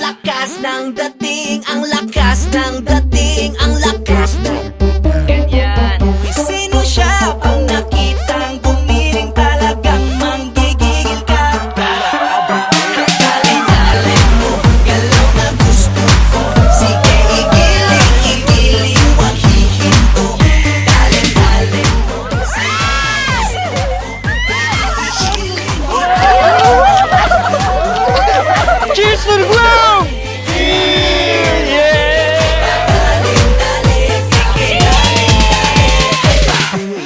lakas ng dating, ang lakas ng dating, ang lakas ng ganyan. Sino siya pang nakitang gumiling talagang manggigigil ka? Dali-dali mo, galaw na gusto ko. Sige, igiling, wag hihinto. Dali-dali mo, Cheers to the ground!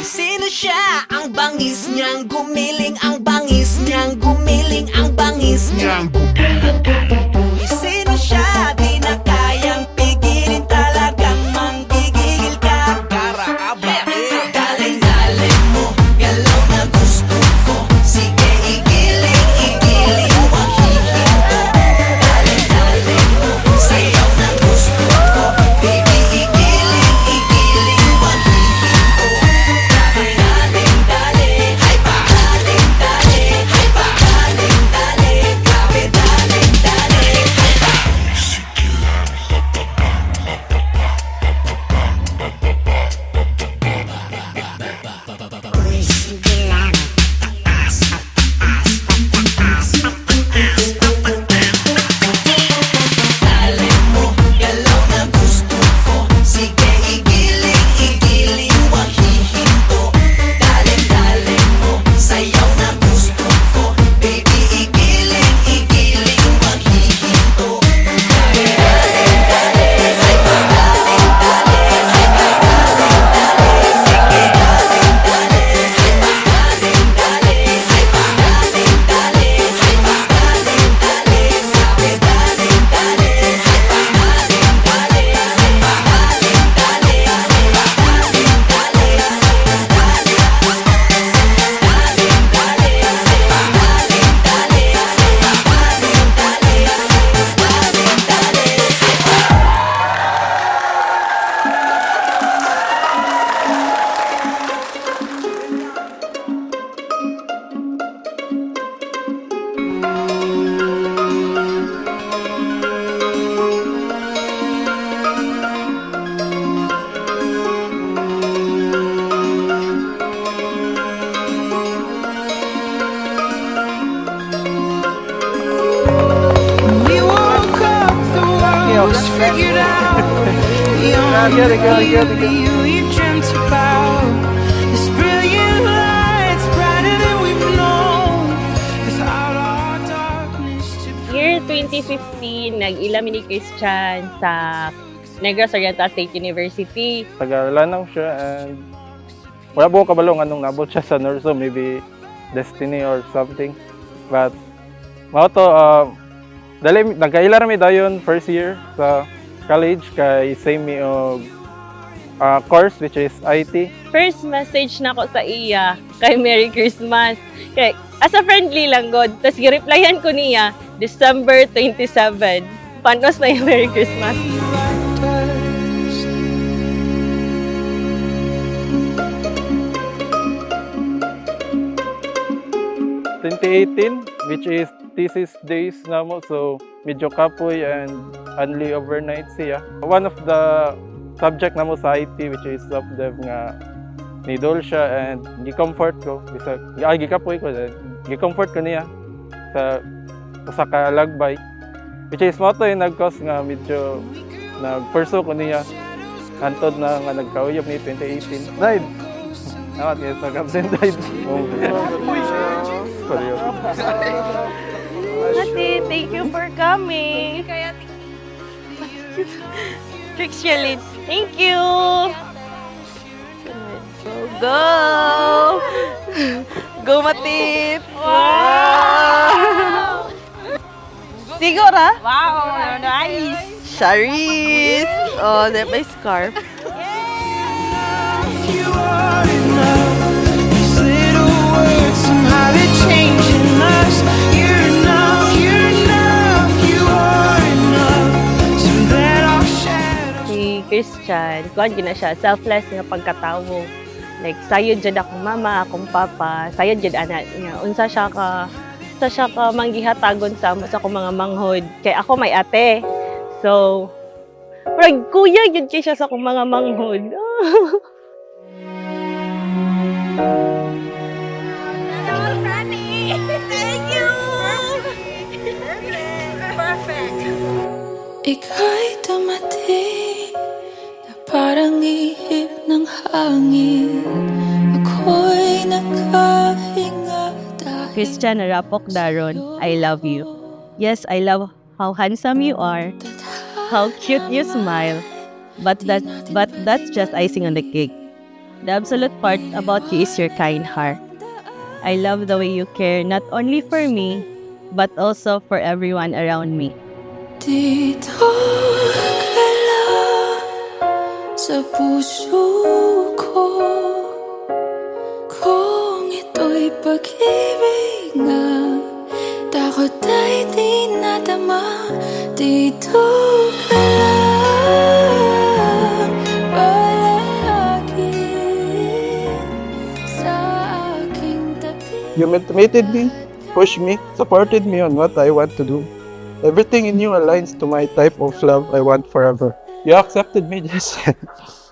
sino siya? Ang bangis niyang gumiling, ang bangis niyang gumiling, ang bangis niyang gumiling. Sino siya? Di na kayang pigilin, talagang manggigigil ka. Dali-dali mo, galaw na gusto ko. Sige, igiling, wag hihinto. Dali-dali mo, sayaw na gusto ko. Baby, igiling, wag hihinto. Daling-dali, hay pa, daling-dali, hay pa, daling-dali, grabe daling-dali, hay pa. Dali mo, galaw na gusto ko. Sige, igiling, wag hihinto. Dali mo, sayaw na gusto ko. Baby, igiling, wag hihinto. Daling-dali, hay pa, daling-dali, hay pa, daling-dali, sige, daling-dali, hay pa, daling-dali, hay pa, daling-dali, hay pa, daling-dali, grabe daling-dali, hay pa, daling-dali, hay pa, daling-dali, We woke up, the world was figured out. The only you dreamt about. This brilliant lights brighter than we've known. Without our darkness to Year 2015, nag-ila ni Christian sa Negros Oriental State University. Taga-Lanang siya and wala po kabalo nga nung nabot siya sa nurse, so maybe destiny or something. But mao to dali nagkaila ra mi dayon first year sa college kay same mi og course which is IT. First message na ko sa iya kay Merry Christmas. Kay as a friendly lang god. Tapos gi-replyan ko niya December 27. Panos na yung Merry Christmas. first. 2018 which is thesis days namo, so medyo kapoy and only overnight siya. One of the subject namo sa IT which is subdev nga nidol siya and gi-comfort ko bisag gikapoy ko then gi-comfort ko niya sa usa ka lagbay which is mo to yung nag-cause nga medyo nag-pursue ko niya hantod na nga nagkauyab ni 2018 died. Nawat yes, nag-absent died. Sorry. Ate, thank you for coming. Trixie, thank you. Go! Go, Matip! Wow! Sigura? Wow, nice. Charis! Oh, that's my scarf. If you are enough, these little words somehow they're changing us. You're enough, you are enough. So that our shadows. Si Christian, kuhan gina siya, selfless nga pagkatawo. Like, sayod dyan akong mama, akong papa, sayod dyan anak niya. Unsa siya ka basta siya ka manggihatagon sa amo sa akong mga manghod. Kay ako may ate. So, parang kuya yun kay siya sa akong mga manghod. Thank you! Perfect! Ika'y dumating na parang ihip ng hangin. Ako'y nakahinga dahil Christian Rapok Daron, I love you. Yes, I love how handsome you are, how cute you smile, but that's just icing on the cake. The absolute part about you is your kind heart. I love the way you care not only for me, but also for everyone around me. dito ka lang sa puso ko. Kung ito'y pag-ibig nga, takot ay di nadama. Dito ka lang palagi sa aking tabi. You motivated me, pushed me, supported me on what I want to do. Everything in you aligns to my type of love I want forever. You accepted me just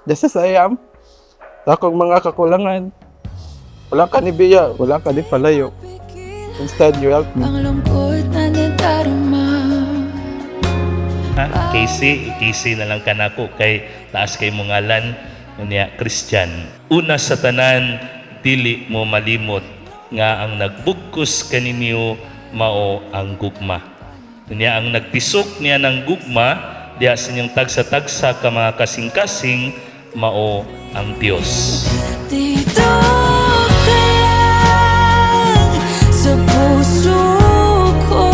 as I am. Sa akong mga kakulangan. Walang ka ni Bea, walang ka ni Palayo. Instead, you helped me. Ang lungkot na nadarama. Casey na lang kanako kay taas kay mong ngalan unya Christian. Una sa tanan, dili mo malimot nga ang nagbugkos kaninyo mao ang gugma. Unya ang nagtisok niya ng gugma diya sa inyong tagsa-tagsa ka mga kasing-kasing mao ang Dios. Dito ka lang sa puso ko.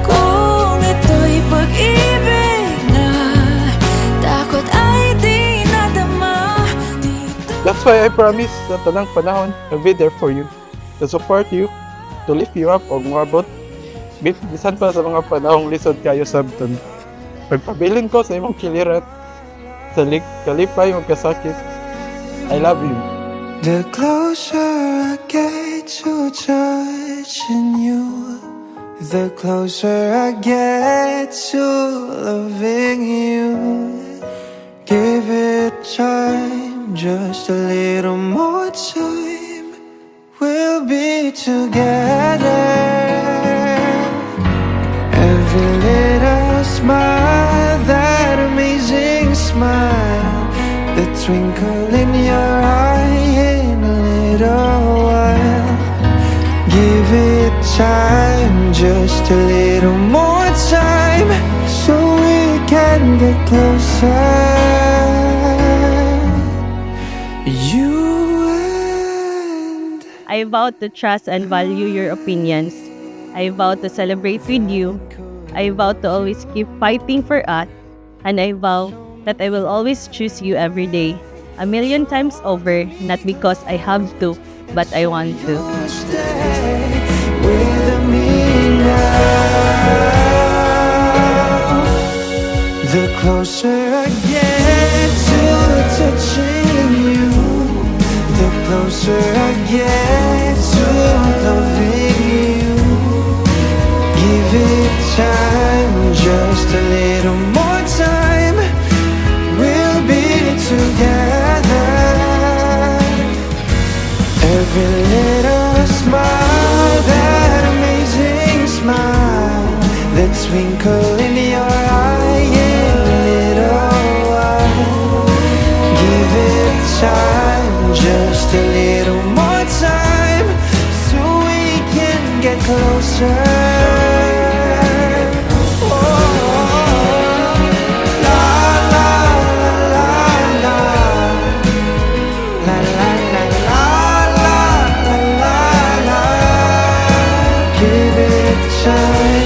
Kung ito'y pag-ibig na, takot ay di nadama. That's why I promise sa tanang panahon, I'll be there for you. To support you, to lift you up, o moabot. Bisan pa sa mga panahong lisod kayo sabton. Pagpabilin ko sa imong kilirat, sa kalipay mong kasakit, I love you. The closer I get to touching you, the closer I get to loving you. Give it time, just a little more time. We'll be together. Every little smile, that amazing smile, the twinkle in your eye in a little while. Give it time, just a little more time, so we can get closer. You and I vow to trust and value your opinions. I vow to celebrate with you. I vow to always keep fighting for us. And I vow that I will always choose you every day. 1,000,000 times over, not because I have to, but I want to. stay with me now. The closer I get to touching you, the closer I get to loving you. Give it time, just a little more time. We'll be together. Every little smile, that amazing smile, the twinkle in your eye in a little while. Give it time, just a little more time, so we can get closer. Time